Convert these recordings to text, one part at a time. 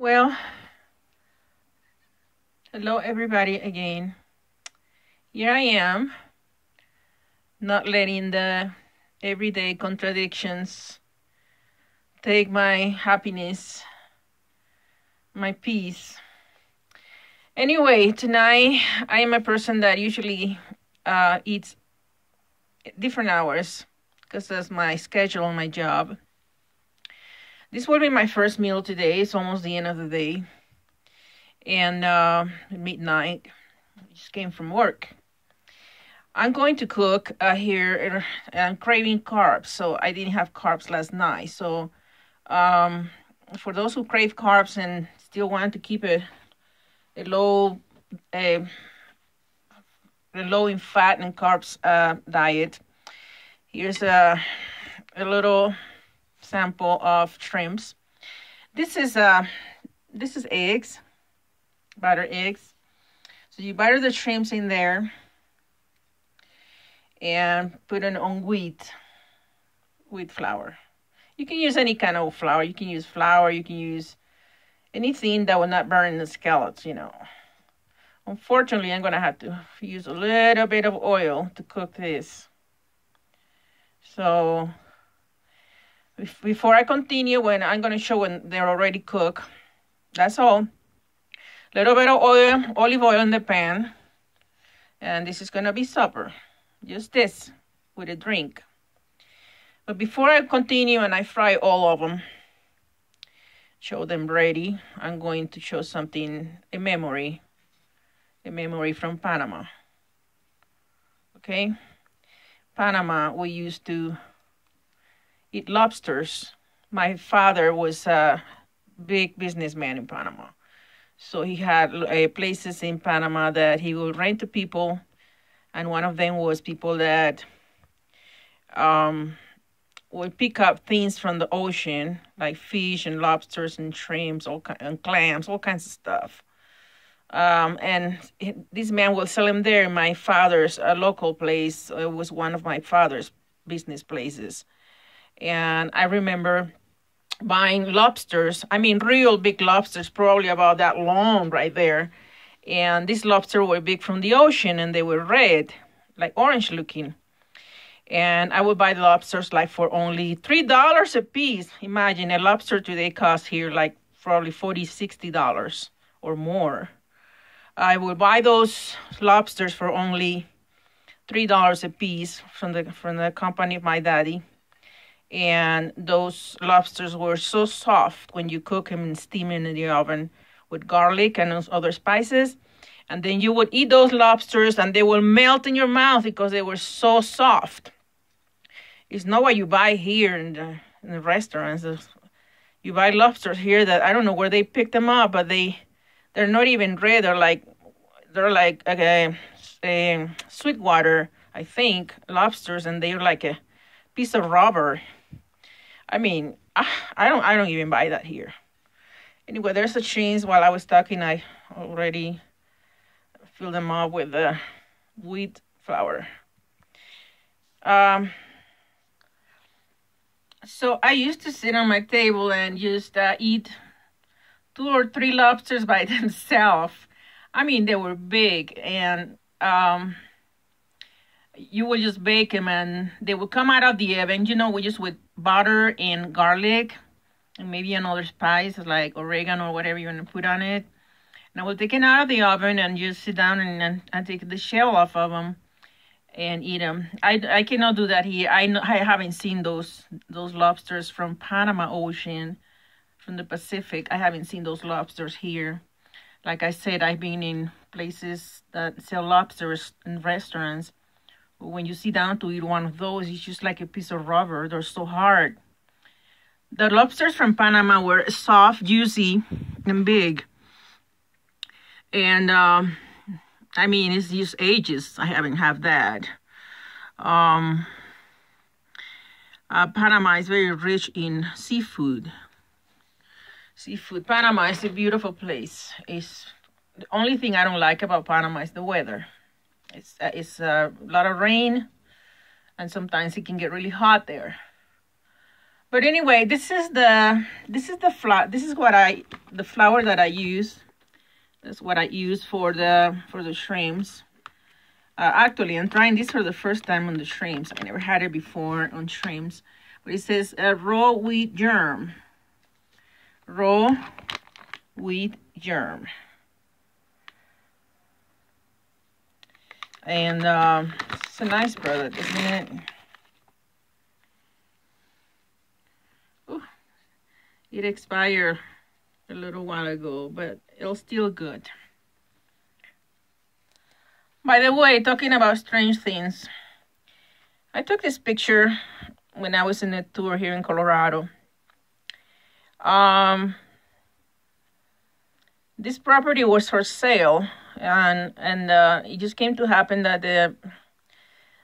Well, hello everybody again. Here I am, not letting the everyday contradictions take my happiness, my peace. Anyway, tonight I am a person that usually eats different hours because that's my schedule on my job. This will be my first meal today. It's almost the end of the day. And midnight, I just came from work. I'm going to cook here. I'm craving carbs, so I didn't have carbs last night. So, for those who crave carbs and still want to keep a low, a, a low in fat and carbs diet, here's a little sample of shrimps. This is eggs, butter eggs. So you butter the shrimps in there and put it on wheat flour. You can use any kind of flour. You can use flour. You can use anything that will not burn the scallops. Unfortunately, I'm going to have to use a little bit of oil to cook this. So before I continue, when I'm going to show when they're already cooked, that's all. Little bit of oil, olive oil in the pan. And this is going to be supper. Just this with a drink. But before I continue and I fry all of them, show them ready, I'm going to show something, a memory from Panama. Okay? Panama, we used to eat lobsters. My father was a big businessman in Panama. So he had places in Panama that he would rent to people. And one of them was people that would pick up things from the ocean, like fish and lobsters and shrimps and clams, all kinds of stuff. And this man will sell them there. My father's local place was one of my father's business places. And I remember buying lobsters. I mean, real big lobsters, probably about that long right there. And these lobsters were big from the ocean, and they were red, like orange looking. And I would buy the lobsters like for only $3 a piece. Imagine a lobster today costs here like probably $40, $60 or more. I would buy those lobsters for only $3 a piece from the company of my daddy. And those lobsters were so soft when you cook them and steam them in the oven with garlic and other spices. And then you would eat those lobsters and they will melt in your mouth because they were so soft. It's not what you buy here in the restaurants. You buy lobsters here that I don't know where they picked them up, but they're not even red. They're like Sweetwater, I think, lobsters, and they're like a piece of rubber. I mean, I don't even buy that here. Anyway, there's a change. While I was talking, I already filled them up with the wheat flour. So I used to sit on my table and just eat 2 or 3 lobsters by themselves. I mean, they were big, and you would just bake them, and they would come out of the oven, with butter and garlic, and maybe another spice like oregano or whatever you want to put on it. And I will take it out of the oven and just sit down and take the shell off of them and eat them. I cannot do that here. I haven't seen those lobsters from Panama Ocean, from the Pacific. I haven't seen those lobsters here. Like I said, I've been in places that sell lobsters in restaurants. But when you sit down to eat one of those, it's just like a piece of rubber. They're so hard. The lobsters from Panama were soft, juicy, and big. And, I mean, it's just ages I haven't had that. Panama is very rich in seafood. Panama is a beautiful place. It's the only thing I don't like about Panama is the weather. It's a lot of rain, and sometimes it can get really hot there. But anyway, this is the flour. This is the flour that I use. That's what I use for the shrimps. Actually, I'm trying this for the first time on the shrimps. I never had it before on shrimps. But it says raw wheat germ. Raw wheat germ. And it's a nice product, isn't it? Ooh, it expired a little while ago, but it's still good. By the way, talking about strange things, I took this picture when I was in a tour here in Colorado. This property was for sale, and it just came to happen that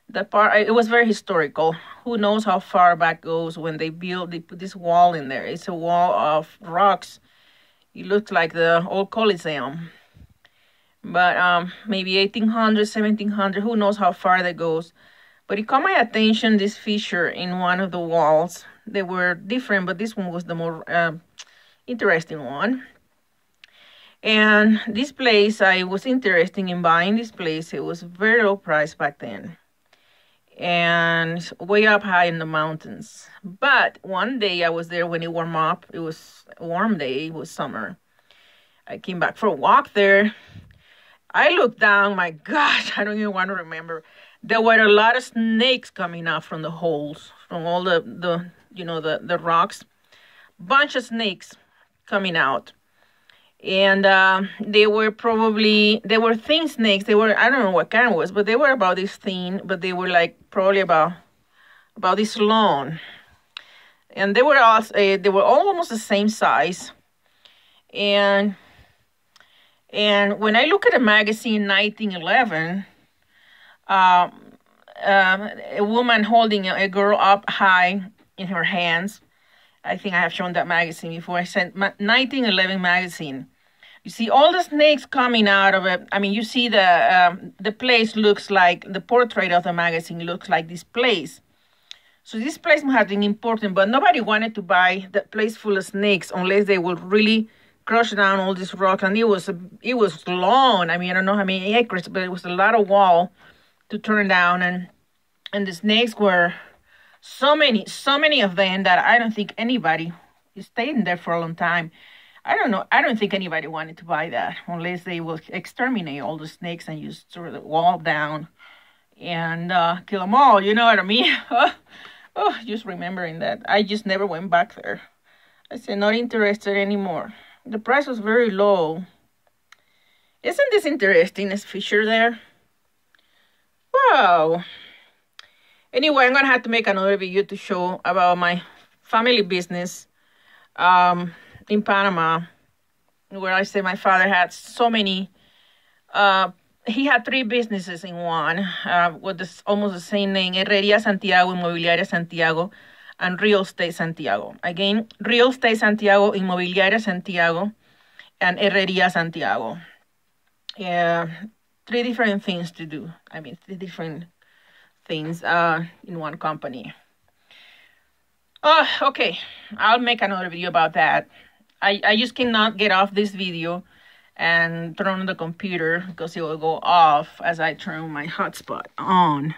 the part, it was very historical. Who knows how far back goes when they put this wall in there. It's a wall of rocks. It looks like the old Coliseum. But maybe 1800, 1700, who knows how far that goes. But it caught my attention, this feature in one of the walls. They were different, but this one was the more interesting one. And this place, I was interested in buying this place. It was very low price back then. And way up high in the mountains. But one day I was there when it warmed up. It was a warm day. It was summer. I came back for a walk there. I looked down, my gosh, I don't even want to remember. There were a lot of snakes coming out from the holes, from all the rocks. Bunch of snakes coming out. And they were thin snakes. They were, I don't know what kind it was, but they were about this thin, but they were like probably about this long. And they were all almost the same size. And when I look at a magazine, 1911, a woman holding a girl up high in her hands. I think I have shown that magazine before. I sent 1911 magazine. You see all the snakes coming out of it. I mean, you see the place looks like, the portrait of the magazine looks like this place. So this place must have been important, but nobody wanted to buy the place full of snakes unless they would really crush down all this rock. And it was long. I mean, I don't know how many acres, but it was a lot of wall to turn down. And the snakes were so many of them that I don't think anybody stayed in there for a long time. I don't know. I don't think anybody wanted to buy that unless they will exterminate all the snakes and just throw the wall down and kill them all. You know what I mean? Just remembering that. I just never went back there. I said, not interested anymore. The price was very low. Isn't this interesting, this feature there? Wow. Anyway, I'm going to have to make another video to show about my family business in Panama, where I say my father had so many. He had 3 businesses in one with almost the same name: Herrería Santiago, Inmobiliaria Santiago, and Real Estate Santiago. Again, Real Estate Santiago, Inmobiliaria Santiago, and Herrería Santiago. 3 different things to do. I mean, 3 different things in one company. Oh, okay. I'll make another video about that. I just cannot get off this video and turn on the computer because it will go off as I turn my hotspot on.